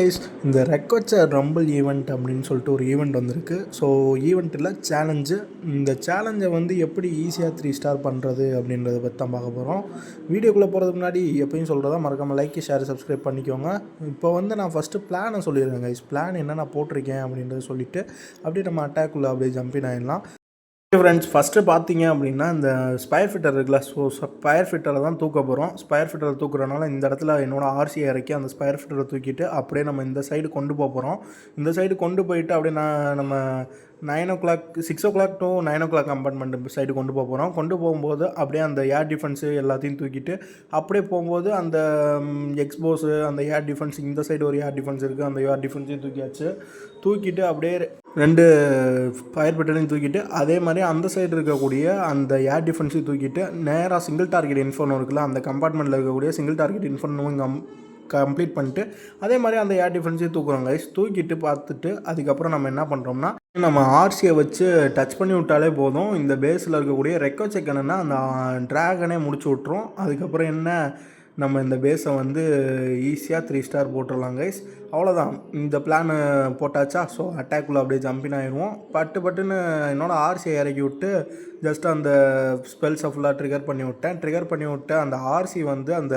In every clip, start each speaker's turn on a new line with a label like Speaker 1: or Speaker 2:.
Speaker 1: Guys, இந்த ரெக்வச்சர் rumble event அப்படின்னு சொல்லிட்டு ஒரு ஈவெண்ட் வந்திருக்கு. ஸோ ஈவெண்ட்டில் சேலஞ்சு. இந்த சேலஞ்சை வந்து எப்படி ஈஸியாக 3 ஸ்டார் பண்ணுறது அப்படின்றத பற்றி தான் பார்க்க போகிறோம். வீடியோக்குள்ளே போகிறதுக்கு முன்னாடி எப்பயும் சொல்கிறதா மறக்காமல் லைக், ஷேர், சப்ஸ்கிரைப் பண்ணிக்கோங்க. இப்போ வந்து நான் ஃபஸ்ட்டு பிளானை சொல்லிடுறேன் கைஸ். பிளான் என்ன நான் போட்டிருக்கேன் அப்படின்றத சொல்லிவிட்டு அப்படியே நம்ம அட்டாக்குள்ளே அப்படியே ஜம்பின் ஆகிடலாம். ஃப்ரெண்ட்ஸ், ஃபஸ்ட்டு பார்த்தீங்க அப்படின்னா இந்த ஸ்பயர் ஃபிட்டர் இருக்குல்ல, ஸோ ஸ்பயர் ஃபிட்டரை தான் தூக்க போகிறோம். ஸ்பயர் ஃபிட்டரை தூக்குறதுனால இந்த இடத்துல என்னோடய ஆர்சியை இறக்கி அந்த ஸ்பயர் ஃபிட்டரை தூக்கிட்டு அப்படியே நம்ம இந்த சைடு கொண்டு போகிறோம். இந்த சைடு கொண்டு போயிட்டு அப்படியே நம்ம 6 o'clock to 9 o'clock compartment side கொண்டு போகிறோம். கொண்டு போகும்போது அப்படியே அந்த ஏர் டிஃபென்ஸு எல்லாத்தையும் தூக்கிட்டு அப்படியே போகும்போது அந்த எக்ஸ்போஸு அந்த ஏர் டிஃபென்ஸ், இந்த சைடு ஒரு ஏர் டிஃபென்ஸ் இருக்குது, அந்த ஏர் டிஃபென்ஸையும் தூக்கியாச்சு. தூக்கிட்டு அப்படியே 2 ஃபயர் பிட்டரையும் தூக்கிட்டு அதே மாதிரி அந்த சைடு இருக்கக்கூடிய அந்த ஏர் டிஃபென்ஸையும் தூக்கிட்டு நேராக சிங்கிள் டார்கெட் இன்ஃபர்னோ இருக்குல்ல, அந்த கம்பார்ட்மெண்ட்டில் இருக்கக்கூடிய சிங்கிள் டார்கெட் இன்ஃபர்னோவும் கம்ப்ளீட் பண்ணிட்டு அதே மாதிரி அந்த ஏர் டிஃபென்ஸையும் தூக்குறோம் கைஸ். தூக்கிட்டு பார்த்துட்டு அதுக்கப்புறம் நம்ம என்ன பண்ணுறோம்னா, நம்ம ஆர்சியை வச்சு டச் பண்ணி விட்டாலே போதும். இந்த பேஸில் இருக்கக்கூடிய ரெக்வச்சர் கன்னன்னா அந்த ட்ராகனே முடிச்சு விட்ரும். அதுக்கப்புறம் என்ன, நம்ம இந்த பேஸை வந்து ஈஸியாக 3 ஸ்டார் போட்டுடலாம் கைஸ். அவ்வளோதான், இந்த பிளான் போட்டாச்சா. ஸோ அட்டாக்குள்ளே அப்படியே ஜம்பின் ஆயிடுவோம். பட்டுன்னு என்னோடய ஆர்சியை இறக்கி விட்டு ஜஸ்ட் அந்த ஸ்பெல்ஸை ஃபுல்லாக ட்ரிகர் பண்ணி விட்டேன். அந்த ஆர்சி வந்து அந்த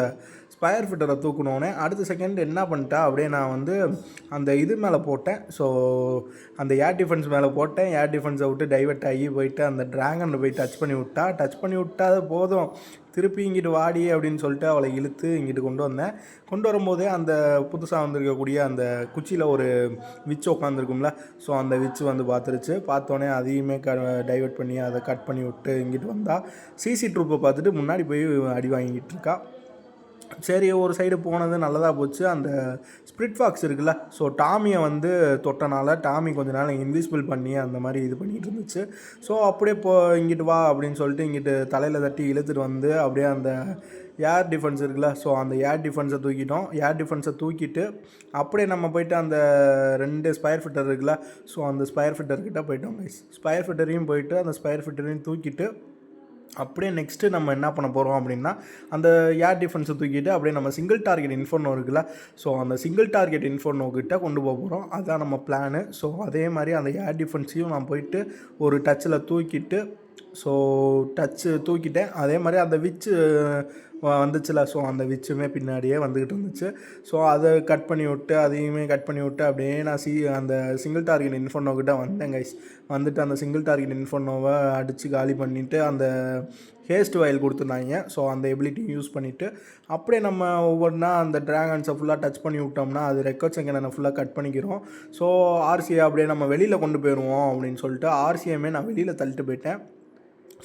Speaker 1: ஸ்பயர் ஃபிட்டரை தூக்கணுன்னே அடுத்த செகண்ட் என்ன பண்ணிட்டா, அப்படியே நான் வந்து அந்த இது மேலே போட்டேன். ஸோ அந்த ஏர் டிஃபென்ஸ் மேலே போட்டேன். ஏர் டிஃபென்ஸை விட்டு டைவெர்ட் ஆகி போயிட்டு அந்த ட்ராகனில் போய் டச் பண்ணி விட்டா போதும், திருப்பி இங்கிட்டு வாடி அப்படின்னு சொல்லிட்டு அவளை இழுத்து இங்கிட்டு கொண்டு வரும்போதே அந்த புதுசாக வந்திருக்கக்கூடிய அந்த குச்சியில் ஒரு விச்சு உட்காந்துருக்கும்ல, ஸோ அந்த விச்சு வந்து பார்த்தோன்னே அதையுமே டைவெர்ட் பண்ணி அதை கட் பண்ணி விட்டு இங்கிட்டு வந்தால் சிசி ட்ரூப்பை பார்த்துட்டு முன்னாடி போய் அடி வாங்கிட்டு இருக்கா. சரி, ஒரு சைடு போனது நல்லதாக போச்சு. அந்த ஸ்பிரிட் ஃபாக்ஸ் இருக்குல்ல, ஸோ டாமியை வந்து தொட்டனால டாமி கொஞ்ச நாள் இன்விசிபிள் பண்ணி அந்த மாதிரி இது பண்ணிகிட்டு இருந்துச்சு. ஸோ அப்படியே இங்கிட்டு வா அப்படின்னு சொல்லிட்டு இங்கிட்டு தலையில் தட்டி இழுத்துட்டு வந்து அப்படியே அந்த ஏர் டிஃபென்ஸ் இருக்குல்ல, ஸோ அந்த ஏர் டிஃபென்ஸை தூக்கிட்டோம். ஏர் டிஃபென்ஸை தூக்கிட்டு அப்படியே நம்ம போயிட்டு அந்த 2 ஸ்பயர் ஃபிட்டர் இருக்குல்ல, ஸோ அந்த ஸ்பயர் ஃபிட்டர்கிட்ட போயிட்டோம் கைஸ். ஸ்பயர் ஃபிட்டரையும் போயிட்டு அந்த ஸ்பயர் ஃபிட்டரையும் தூக்கிட்டு அப்படியே நெக்ஸ்ட்டு நம்ம என்ன பண்ண போகிறோம் அப்படின்னா, அந்த ஏர் டிஃபென்ஸை தூக்கிட்டு அப்படியே நம்ம சிங்கிள் டார்கெட் இன்ஃபர்னோ இருக்குல்ல, ஸோ அந்த சிங்கிள் டார்கெட் இன்ஃபர்னோ கிட்ட கொண்டு போகிறோம். அதுதான் நம்ம பிளானு. ஸோ அதே மாதிரி அந்த ஏர் டிஃபென்ஸையும் நான் போயிட்டு ஒரு டச்சில் தூக்கிட்டு, ஸோ தூக்கிட்டேன். அதே மாதிரி அந்த விச்சு வந்துச்சுல, ஸோ அந்த விச்சுமே பின்னாடியே வந்துக்கிட்டு இருந்துச்சு. ஸோ அதை அதையுமே கட் பண்ணி விட்டு அப்படியே நான் அந்த சிங்கிள் டார்கெட் இன்ஃபர்னோக்கிட்ட வந்தேன் கைஸ். வந்துட்டு அந்த சிங்கிள் டார்கெட் இன்ஃபர்னோவை அடித்து காலி பண்ணிவிட்டு அந்த ஹேஸ்ட் வயல் கொடுத்துருந்தாங்க. ஸோ அந்த எபிலிட்டி யூஸ் பண்ணிவிட்டு அப்படியே நம்ம ஒவ்வொன்றா அந்த ட்ராகன்ஸை ஃபுல்லாக டச் பண்ணி விட்டோம்னா அது ரெக்வச்சர் கன்னனை ஃபுல்லாக கட் பண்ணிக்கிறோம். ஸோ ஆர்சியை அப்படியே நம்ம வெளியில் கொண்டு போயிடுவோம் அப்படின்னு சொல்லிட்டு ஆர்சியுமே நான் வெளியில் தள்ளிட்டு போயிட்டேன்.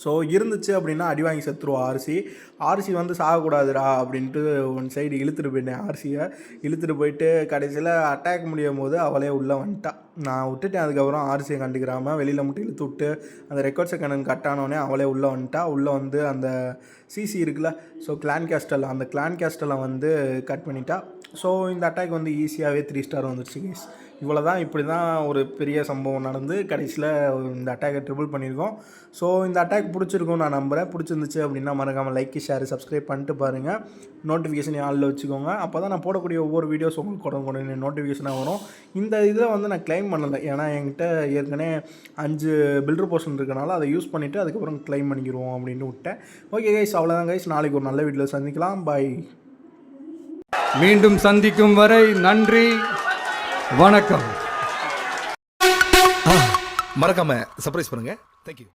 Speaker 1: ஸோ இருந்துச்சு அப்படின்னா அடி வாங்கி செத்துருவோம். ஆர்சி வந்து சாகக்கூடாதுடா அப்படின்ட்டு ஒன் சைடு இழுத்துட்டு போயிட்டேன். ஆர்சியை இழுத்துட்டு போயிட்டு கடைசியில் அட்டாக் முடியும் போது அவளே உள்ளே வந்துட்டா. நான் விட்டுட்டேன். அதுக்கப்புறம் ஆர்சியை கண்டுக்கிறாமல் வெளியில் மட்டும் இழுத்து விட்டு அந்த ரெக்வச்சர் கன்னன் கட் ஆனோடனே அவளே உள்ளே வந்துட்டா. உள்ளே வந்து அந்த சிசி இருக்குல்ல, ஸோ அந்த கிளான் கேஸ்டலை வந்து கட் பண்ணிட்டா. ஸோ இந்த அட்டாக் வந்து ஈஸியாகவே 3 ஸ்டார் வந்துருச்சு கைஸ். இவ்வளோ தான், இப்படி தான் ஒரு பெரிய சம்பவம் நடந்து கடைசியில் இந்த அட்டாக்கை ட்ரிபிள் பண்ணியிருக்கோம். ஸோ இந்த அட்டாக் பிடிச்சிருக்கும் நான் நம்புகிறேன். பிடிச்சிருந்துச்சு அப்படின்னா மறக்காமல் லைக், ஷேர், சப்ஸ்கிரைப் பண்ணிட்டு பாருங்கள். நோட்டிஃபிகேஷன் ஆளில் வச்சுக்கோங்க. அப்போ தான் நான் போடக்கூடிய ஒவ்வொரு வீடியோஸ் உங்களுக்கு உடனே நோட்டிஃபிகேஷனாக வரும். இந்த இதில் வந்து நான் கிளைம் பண்ணலை, ஏன்னா என்கிட்ட ஏற்கனவே 5 பில்டர் போர்ஷன் இருக்கனால அதை யூஸ் பண்ணிவிட்டு அதுக்கப்புறம் கிளைம் பண்ணிக்கிடுவோம் அப்படின்னு விட்டேன். ஓகே கைஸ், அவ்வளோதான் கைஸ். நாளைக்கு ஒரு நல்ல வீடியோவில் சந்திக்கலாம். பாய்.
Speaker 2: மீண்டும் சந்திக்கும் வரை நன்றி, வணக்கம்.
Speaker 3: மறக்காம சர்ப்ரைஸ் பண்ணுங்க. தேங்க்யூ.